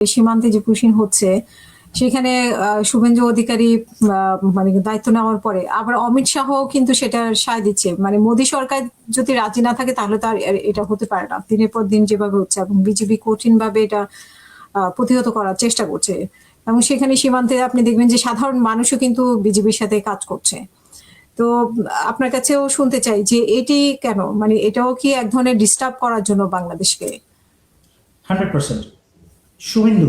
সীমান্তে যে পুশিং হচ্ছে সেখানে শুভেন্দু অধিকারী মানে দায়িত্ব নেওয়ার পরে আবার অমিত শাহ কিন্তু সেটা সায় দিচ্ছে, মানে মোদী সরকার যদি রাজি না থাকে তাহলে তো আর এটা হতে পারে না। দিনের পর দিন যেভাবে হচ্ছে এবং বিজেপি কঠিন ভাবে এটা প্রতিহত করার চেষ্টা করছে, এবং সেখানে সীমান্তে আপনি দেখবেন যে সাধারণ মানুষও কিন্তু বিজেপির সাথে কাজ করছে। তো আপনার কাছেও শুনতে চাই যে এটি কেন, মানে এটাও কি এক ধরনের ডিস্টার্ব করার জন্য বাংলাদেশকে? 100%। Suvendu,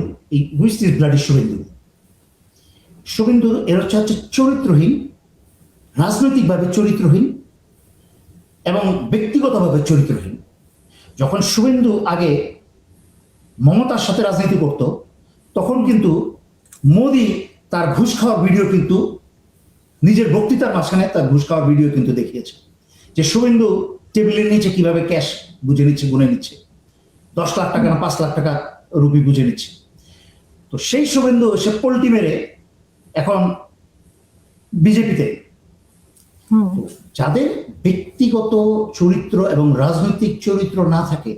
which this bloody Suvendu? Suvendu এর হচ্ছে চরিত্রহীন, রাজনৈতিকভাবে চরিত্রহীন এবং ব্যক্তিগতভাবে চরিত্রহীন। যখন শুভেন্দু আগে মমতার সাথে রাজনীতি করত তখন কিন্তু মোদি তার ঘুষ খাওয়ার ভিডিও কিন্তু নিজের বক্তৃতার মাঝখানে তার ঘুষ খাওয়ার ভিডিও কিন্তু দেখিয়েছে যে শুভেন্দু টেবিলের নিচে কিভাবে ক্যাশ বুঝে নিচ্ছে, গুনে নিচ্ছে, 10 লাখ টাকা না 5 লাখ টাকা রুপি বুঝে নিচ্ছে। তো সেই শুভেন্দু সে পোল্টি মেরে এখন বিজেপিতে। যাদের ব্যক্তিগত চরিত্র এবং রাজনৈতিক চরিত্র না থাকে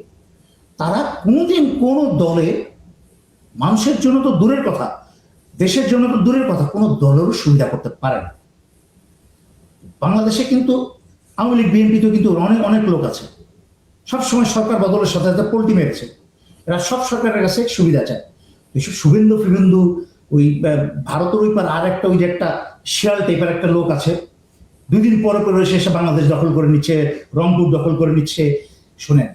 তারা কোনোদিন কোনো দলে, মানুষের জন্য তো দূরের কথা, দেশের জন্য তো দূরের কথা, কোনো দলেরও সুবিধা করতে পারে না। বাংলাদেশে কিন্তু আওয়ামী লীগ বিএনপিতে কিন্তু অনেক অনেক লোক আছে, সবসময় সরকার বদলের সাথে সাথে পোল্টি মেরেছে, এরা সব সরকারের কাছে সুবিধা চায়। এইসব শুভেন্দু ফিভেন্দু, ওই ভারতের ওই পার আর একটা ওই যে একটা শিয়াল টাইপের একটা লোক আছে, 2 দিন পরে পরে এসে বাংলাদেশ দখল করে নিচ্ছে, রংপুর দখল করে নিচ্ছে। শোনেন,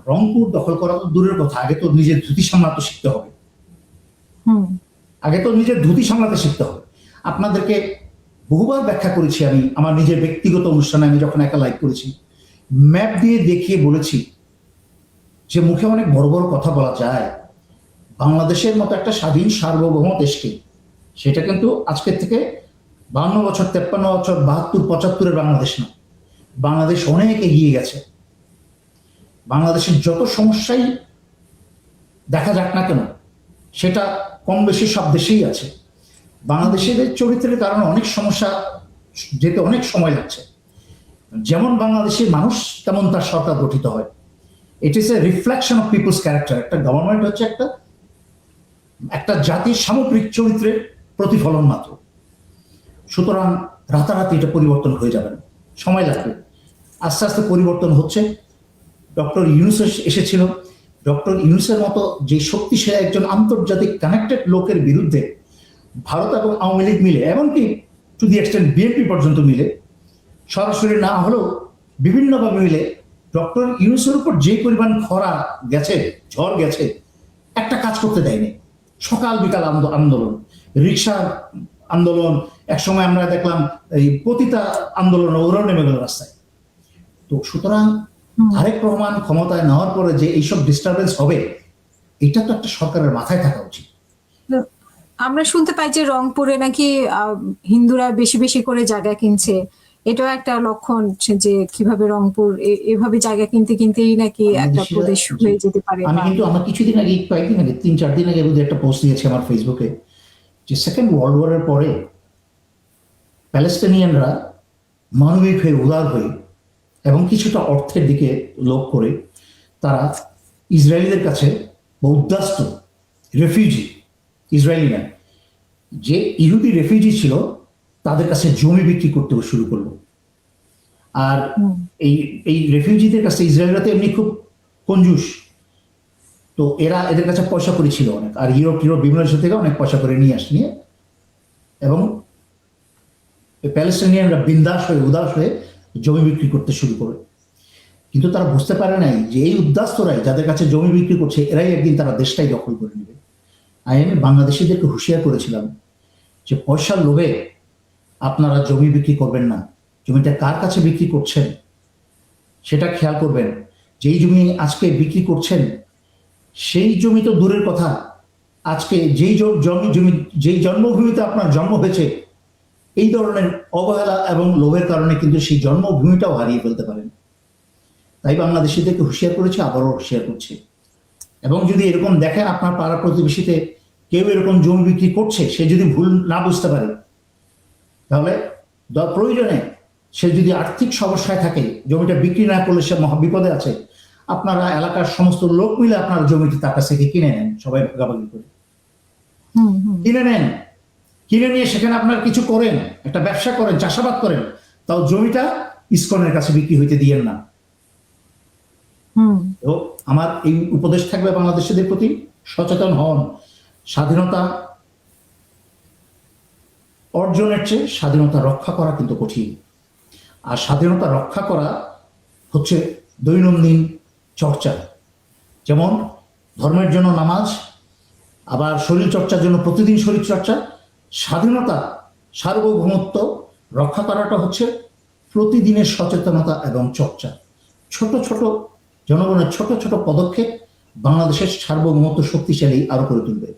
রংপুর দখল করা তো দূরের কথা, আগে তো নিজের ধুতি সামলাতে শিখতে হবে, আগে তো নিজের ধুতি সামলাতে শিখতে হবে। আপনাদেরকে বহুবার ব্যাখ্যা করেছি আমি আমার নিজের ব্যক্তিগত অনুষ্ঠানে, আমি যখন একা লাইভ করেছি, ম্যাপ দিয়ে দেখিয়ে বলেছি যে মুখে অনেক বড় বড় কথা বলা যায়, বাংলাদেশের মতো একটা স্বাধীন সার্বভৌম দেশকে, সেটা কিন্তু আজকের থেকে 52 বছর, 53 বছর, 72, 75-এর বাংলাদেশ না। বাংলাদেশ অনেক এগিয়ে গেছে। বাংলাদেশের যত সমস্যাই দেখা যাক না কেন সেটা কম বেশি সব দেশেই আছে। বাংলাদেশের চরিত্রের কারণে অনেক সমস্যা যেতে অনেক সময় লাগছে। যেমন বাংলাদেশের মানুষ তেমন তার সরকার গঠিত হয়। It is a reflection of people's character. একটা গভর্নমেন্ট হচ্ছে একটা জাতির সামগ্রিক চরিত্রের প্রতিফলন মাত্র। সুতরাং রাতারাতি এটা পরিবর্তন হয়ে যাবে না, সময় লাগবে। আস্তে আস্তে পরিবর্তন হচ্ছে। ডক্টর ইউনূস এসেছিল, ডক্টর ইউনূসের মতো যে শক্তিশালী একজন আন্তর্জাতিক কানেক্টেড লোকের বিরুদ্ধে ভারত এবং আওয়ামী লীগ মিলে, এমনকি টু দি এক্সটেন্ট বিএনপি পর্যন্ত মিলে, সরাসরি না হলেও বিভিন্নভাবে মিলে ডক্টর ইউনূসের উপর যে পরিমাণ খরা গেছে, ঝড় গেছে, একটা কাজ করতে দেয়নি। সকাল বিকাল আন্দোলন, রিক্সা আন্দোলন, একসময় আমরা দেখলাম এই পতিতা আন্দোলন, ওরাও নেমে গেল রাস্তায়। তো সুতরাং তারেক রহমান ক্ষমতায় নেওয়ার পরে যে এইসব ডিস্টারবেন্স হবে, এটা তো একটা সরকারের মাথায় থাকা উচিত। আমরা শুনতে পাই যে রংপুরে নাকি হিন্দুরা বেশি বেশি করে জায়গা কিনছে, এটাও একটা লক্ষণ যে কিভাবে রংপুর এভাবে জায়গা কিনতে কিনতেই নাকি একটা প্রদেশ হয়ে যেতে পারে। আমি কিন্তু আমার কিছুদিন আগে, কয়েকদিন আগে, 3-4 দিন আগে একটা পোস্ট দিয়েছি আমার ফেসবুকে, যে সেকেন্ড ওয়ার্ল্ড ওয়ারের পরে প্যালেস্টাইনিয়ানরা মানবিক হয়ে, উদার হয়ে এবং কিছুটা অর্থের দিকে লোভ করে তারা ইসরায়েলিদের কাছে বা উদ্বাস্ত রেফিউজি, ইসরায়েলি না, যে ইহুদি রেফিউজি ছিল তাদের কাছে জমি বিক্রি করতে শুরু করলো। আর এই রেফিউজিদের কাছে ইসরায়েলরা তো এমনি খুব কঞ্জুস, তো এদের কাছে পয়সা করে ছিল অনেক, আর ইউরোপ বিভিন্ন দেশ থেকে অনেক পয়সা করে নিয়ে এবং প্যালেস্টাইনিয়ানরা বিন্দাস হয়ে, উদাস হয়ে জমি বিক্রি করতে শুরু করে। কিন্তু তারা বুঝতে পারে নাই যে এই উদ্বাস্তরাই যাদের কাছে জমি বিক্রি করছে, এরাই একদিন তারা দেশটাই দখল করে নেবে। আমি বাংলাদেশিদেরকে হুঁশিয়ার করেছিলাম যে পয়সার লোভে আপনারা জমি বিক্রি করবেন না। জমিটা কার কাছে বিক্রি করছেন সেটা খেয়াল করবেন। যেই জমি আজকে বিক্রি করছেন সেই জমি তো দূরের কথা, আজকে যেই জন্মভূমিতে আপনার জন্ম হয়েছে, এই ধরনের অবহেলা এবং লোভের কারণে কিন্তু সেই জন্মভূমিটাও হারিয়ে ফেলতে পারেন। তাই বাংলাদেশিদেরকে হুঁশিয়ার করেছে, আবারও হুঁশিয়ার করছে। এবং যদি এরকম দেখেন আপনার পাড়া প্রতিবেশীতে কেউ এরকম জমি বিক্রি করছে, সে যদি ভুল না বুঝতে পারে, তাহলে প্রয়োজনে সে যদি আর্থিক সমস্যায় থাকে, জমিটা বিক্রি না করলে সে মহা বিপদে আছে, আপনারা এলাকার সমস্ত লোক মিলে আপনার জমিটি তার কাছ থেকে কিনে নেন, সবাই ভাগাভাগি করে হুম হুম কিনে নেন। কিনে নিয়ে সেখানে আপনার কিছু করেন, একটা ব্যবসা করেন, চাষাবাদ করেন, তাও জমিটা ইসকনের কাছে বিক্রি হইতে দিয়েন না। হুম তো আমার এই উপদেশ থাকবে বাংলাদেশিদের প্রতি, সচেতন হন। স্বাধীনতা অর্জনের চেয়ে স্বাধীনতা রক্ষা করা কিন্তু কঠিন। আর স্বাধীনতা রক্ষা করা হচ্ছে দৈনন্দিন চর্চা, যেমন ধর্মের জন্য নামাজ, আবার শরীর চর্চার জন্য প্রতিদিন শরীর চর্চা। স্বাধীনতা সার্বভৌমত্ব রক্ষা করাটা হচ্ছে প্রতিদিনের সচেতনতা এবং চর্চা। ছোট ছোট জনগণের ছোট ছোট পদক্ষেপ বাংলাদেশের সার্বভৌমত্ব শক্তিশালী আরো করে তুলবে।